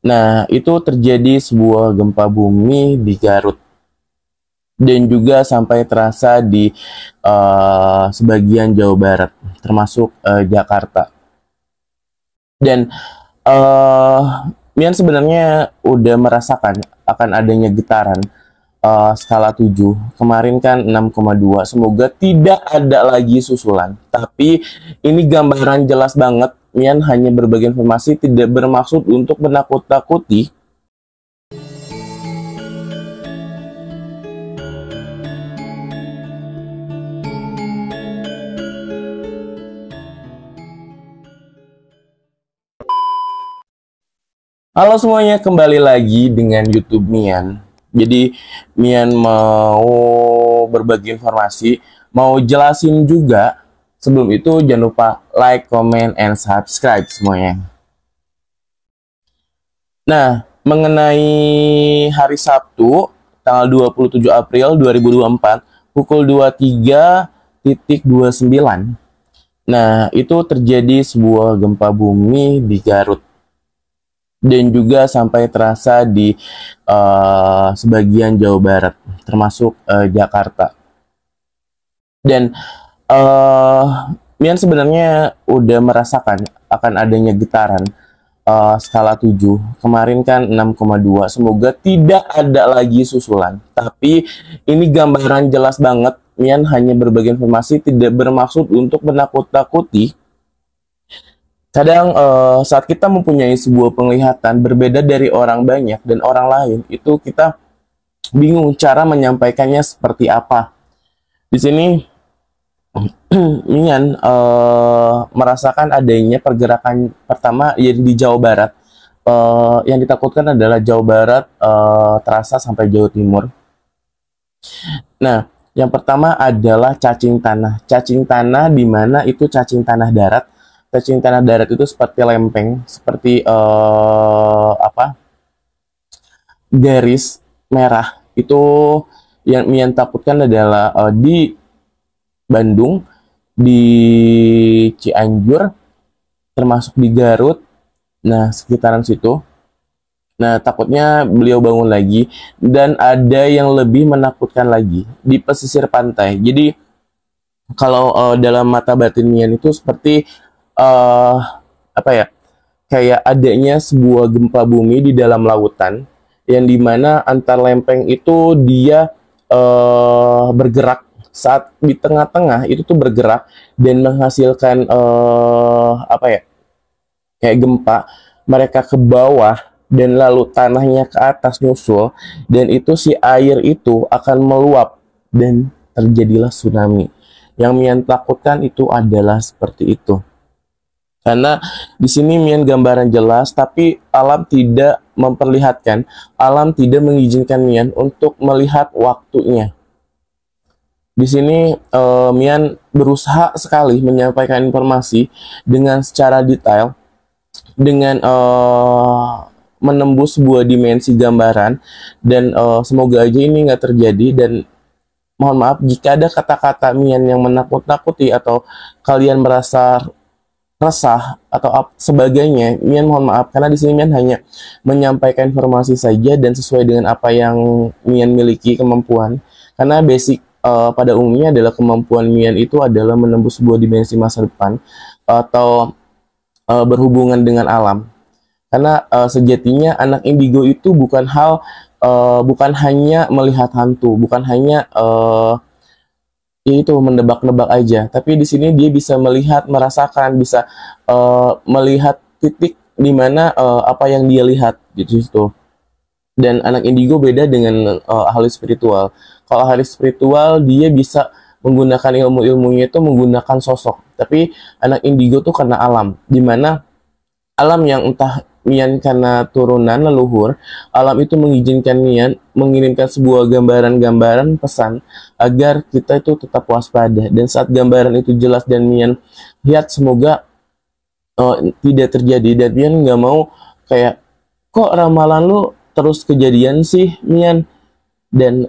Nah, itu terjadi sebuah gempa bumi di Garut dan juga sampai terasa di sebagian Jawa Barat, termasuk Jakarta. Dan eh Mian sebenarnya udah merasakan akan adanya getaran skala 7. Kemarin kan 6,2. Semoga tidak ada lagi susulan. Tapi ini gambaran jelas banget. Mian hanya berbagi informasi, tidak bermaksud untuk menakut-nakuti. Halo semuanya, kembali lagi dengan YouTube Mian. Jadi Mian mau berbagi informasi, mau jelasin juga. Sebelum itu jangan lupa like, comment, and subscribe semuanya. Nah, mengenai hari Sabtu, tanggal 27 April 2024, pukul 23.29. Nah, itu terjadi sebuah gempa bumi di Garut dan juga sampai terasa di sebagian Jawa Barat, termasuk Jakarta. Dan Mian sebenarnya udah merasakan akan adanya getaran skala 7. Kemarin kan 6,2. Semoga tidak ada lagi susulan. Tapi ini gambaran jelas banget. Mian hanya berbagi informasi, tidak bermaksud untuk menakut-nakuti. Kadang saat kita mempunyai sebuah penglihatan berbeda dari orang banyak dan orang lain, itu kita bingung cara menyampaikannya seperti apa. Di sini Mian merasakan adanya pergerakan pertama yang di Jawa Barat. Yang ditakutkan adalah Jawa Barat terasa sampai Jawa Timur. Nah, yang pertama adalah cacing tanah. Cacing tanah di mana itu cacing tanah darat. Cacing tanah darat itu seperti lempeng, seperti garis merah. Itu yang Mian takutkan adalah di Bandung, di Cianjur, termasuk di Garut. Nah, sekitaran situ. Nah, takutnya beliau bangun lagi. Dan ada yang lebih menakutkan lagi di pesisir pantai. Jadi kalau dalam mata batin Mian itu seperti kayak adanya sebuah gempa bumi di dalam lautan, yang dimana antar lempeng itu dia bergerak. Saat di tengah-tengah itu tuh bergerak dan menghasilkan kayak gempa. Mereka ke bawah dan lalu tanahnya ke atas nyusul, dan itu si air itu akan meluap dan terjadilah tsunami. Yang Mian takutkan itu adalah seperti itu. Karena di sini Mian gambaran jelas, tapi alam tidak memperlihatkan, alam tidak mengizinkan Mian untuk melihat waktunya. Di sini Mian berusaha sekali menyampaikan informasi dengan secara detail, dengan menembus sebuah dimensi gambaran, dan semoga aja ini nggak terjadi. Dan mohon maaf jika ada kata-kata Mian yang menakut-nakuti atau kalian merasa resah atau sebagainya. Mian mohon maaf, karena di sini Mian hanya menyampaikan informasi saja dan sesuai dengan apa yang Mian miliki kemampuan. Karena basic pada umumnya adalah kemampuan Mian itu adalah menembus sebuah dimensi masa depan atau berhubungan dengan alam. Karena sejatinya anak indigo itu bukan hanya melihat hantu, bukan hanya itu menebak-nebak aja, tapi di sini dia bisa melihat, merasakan, bisa melihat titik di mana apa yang dia lihat gitu. Dan anak indigo beda dengan ahli spiritual. Kalau ahli spiritual dia bisa menggunakan ilmu-ilmunya itu menggunakan sosok, tapi anak indigo tuh karena alam, dimana alam yang entah Mian karena turunan leluhur, alam itu mengizinkan Mian mengirimkan sebuah gambaran-gambaran pesan agar kita itu tetap waspada. Dan saat gambaran itu jelas dan Mian lihat, semoga tidak terjadi. Dan Mian nggak mau kayak, kok ramalan lu terus kejadian sih Mian, dan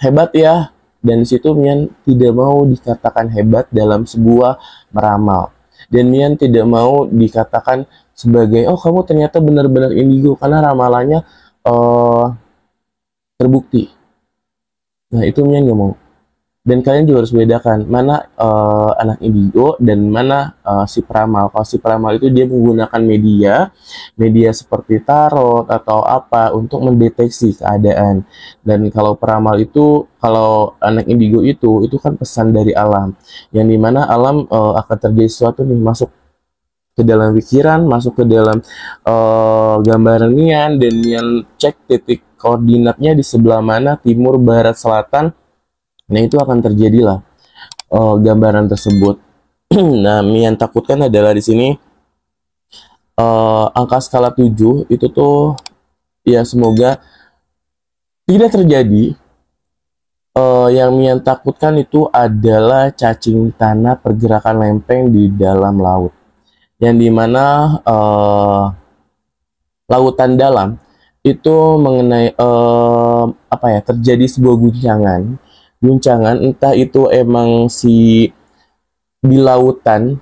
hebat ya. Dan disitu Mian tidak mau dikatakan hebat dalam sebuah meramal, dan Mian tidak mau dikatakan sebagai oh kamu ternyata benar-benar indigo karena ramalannya eh, terbukti. Nah itu Mian nggak mau. Dan kalian juga harus bedakan mana anak indigo dan mana si peramal. Kalau si peramal itu dia menggunakan media seperti tarot atau apa untuk mendeteksi keadaan. Dan kalau peramal itu, kalau anak indigo itu kan pesan dari alam, yang dimana alam akan terjadi sesuatu nih, masuk ke dalam pikiran, masuk ke dalam gambaran Nian, dan Nian cek titik koordinatnya di sebelah mana, timur, barat, selatan. Nah itu akan terjadilah gambaran tersebut. Nah, yang takutkan adalah di sini angka skala 7 itu tuh ya semoga tidak terjadi. Yang Mian takutkan itu adalah cacing tanah pergerakan lempeng di dalam laut. Yang dimana lautan dalam itu mengenai apa ya, terjadi sebuah guncangan entah itu emang si di lautan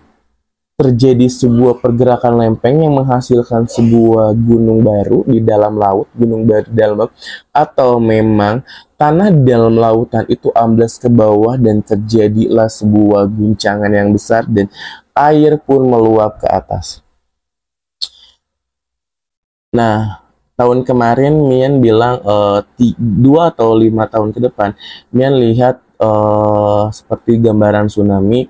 terjadi sebuah pergerakan lempeng yang menghasilkan sebuah gunung baru di dalam laut, gunung baru di dalam laut, atau memang tanah di dalam lautan itu amblas ke bawah dan terjadilah sebuah guncangan yang besar dan air pun meluap ke atas. Nah, tahun kemarin Mian bilang 2 atau 5 tahun ke depan Mian lihat seperti gambaran tsunami.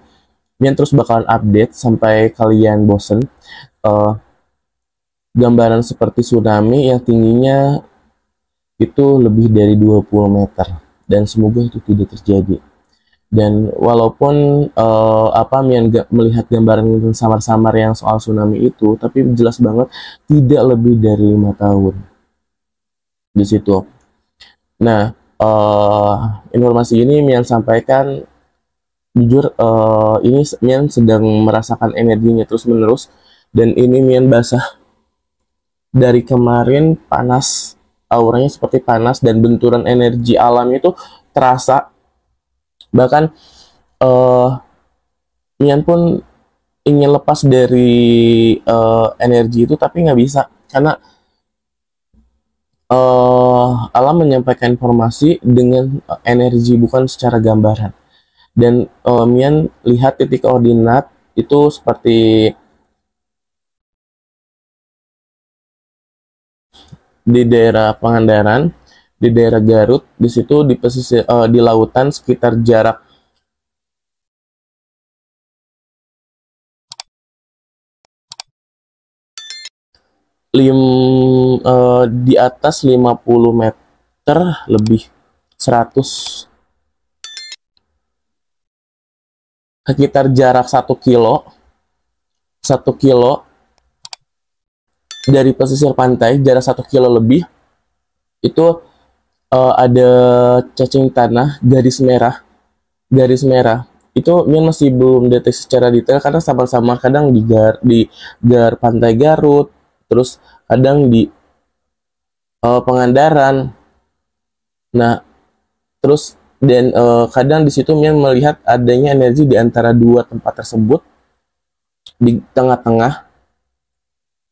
Mian terus bakalan update sampai kalian bosen. Gambaran seperti tsunami yang tingginya itu lebih dari 20 meter. Dan semoga itu tidak terjadi. Dan walaupun Mian melihat gambaran samar-samar yang soal tsunami itu, tapi jelas banget tidak lebih dari 5 tahun di situ. Nah, informasi ini Mian sampaikan. Jujur ini Mian sedang merasakan energinya terus menerus, dan ini Mian basah dari kemarin, panas, auranya seperti panas, dan benturan energi alam itu terasa. Bahkan Mian pun ingin lepas dari energi itu tapi nggak bisa karena alam menyampaikan informasi dengan energi bukan secara gambaran. Dan Mian lihat titik koordinat itu seperti di daerah Pangandaran, di daerah Garut, di situ di pesisir di lautan sekitar jarak di atas 50 meter lebih, 100, sekitar jarak 1 kilo dari pesisir pantai, jarak 1 kilo lebih itu ada cacing tanah garis merah itu. Mian masih belum deteksi secara detail karena sama-sama kadang di gar pantai Garut, terus kadang di Pangandaran. Nah, terus dan kadang di situ Mian melihat adanya energi di antara dua tempat tersebut di tengah-tengah.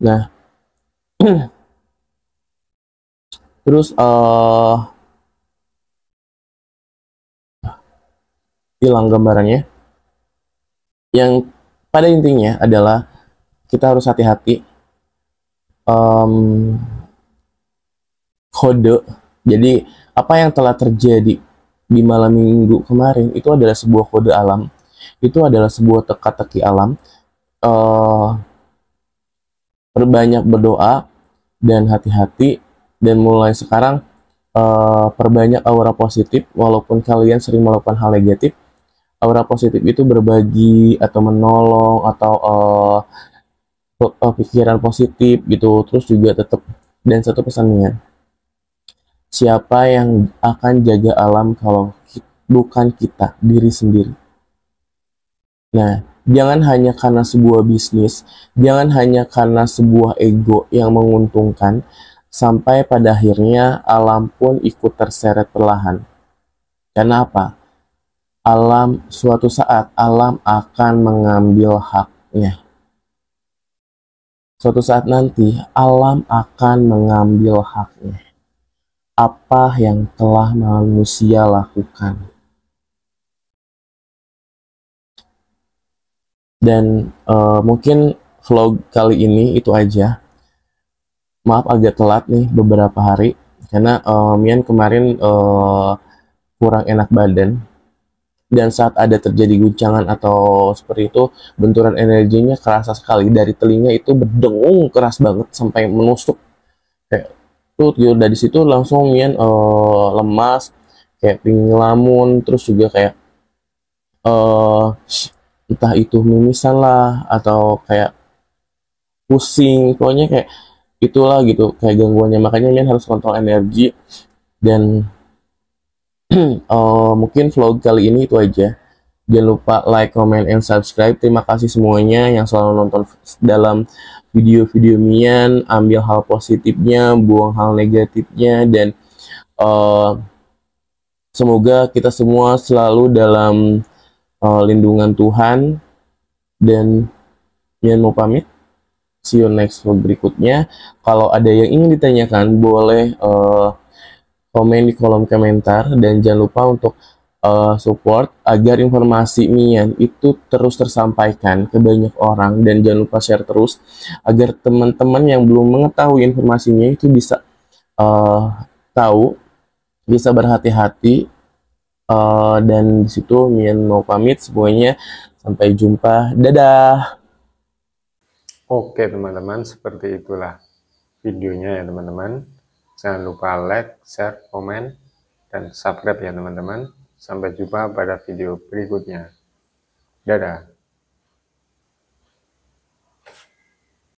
Nah, terus hilang gambarannya. Yang pada intinya adalah kita harus hati-hati. Kode. Jadi apa yang telah terjadi di malam minggu kemarin itu adalah sebuah kode alam. Itu adalah sebuah teka-teki alam. Perbanyak berdoa dan hati-hati, dan mulai sekarang perbanyak aura positif. Walaupun kalian sering melakukan hal negatif, aura positif itu berbagi atau menolong atau pikiran positif gitu. Terus juga tetap, dan satu pesannya, siapa yang akan jaga alam kalau bukan kita, diri sendiri. Nah, jangan hanya karena sebuah bisnis, jangan hanya karena sebuah ego yang menguntungkan, sampai pada akhirnya alam pun ikut terseret perlahan. Karena apa? Alam, suatu saat alam akan mengambil haknya. Suatu saat nanti alam akan mengambil haknya. Apa yang telah manusia lakukan. Dan mungkin vlog kali ini itu aja. Maaf agak telat nih beberapa hari karena Mian kemarin kurang enak badan, dan saat ada terjadi guncangan atau seperti itu, benturan energinya kerasa sekali dari telinga, itu berdengung keras banget sampai menusuk kayak tuh gitu. Dari situ langsung Mian lemas, kayak pingin ngelamun, terus juga kayak eh entah itu mimisan lah atau kayak pusing, pokoknya kayak itulah gitu kayak gangguannya. Makanya Mian harus kontrol energi. Dan mungkin vlog kali ini itu aja. Jangan lupa like, comment, and subscribe. Terima kasih semuanya yang selalu nonton dalam video-video Mian. Ambil hal positifnya, buang hal negatifnya, dan uh, semoga kita semua selalu dalam lindungan Tuhan. Dan Mian mau pamit. See you next vlog berikutnya. Kalau ada yang ingin ditanyakan, boleh komen di kolom komentar, dan jangan lupa untuk support agar informasi Mian itu terus tersampaikan ke banyak orang, dan jangan lupa share terus agar teman-teman yang belum mengetahui informasinya itu bisa tahu, bisa berhati-hati. Dan disitu Mian mau pamit semuanya, sampai jumpa, dadah. Oke teman-teman, seperti itulah videonya ya teman-teman. Jangan lupa like, share, komen, dan subscribe ya teman-teman. Sampai jumpa pada video berikutnya. Dadah.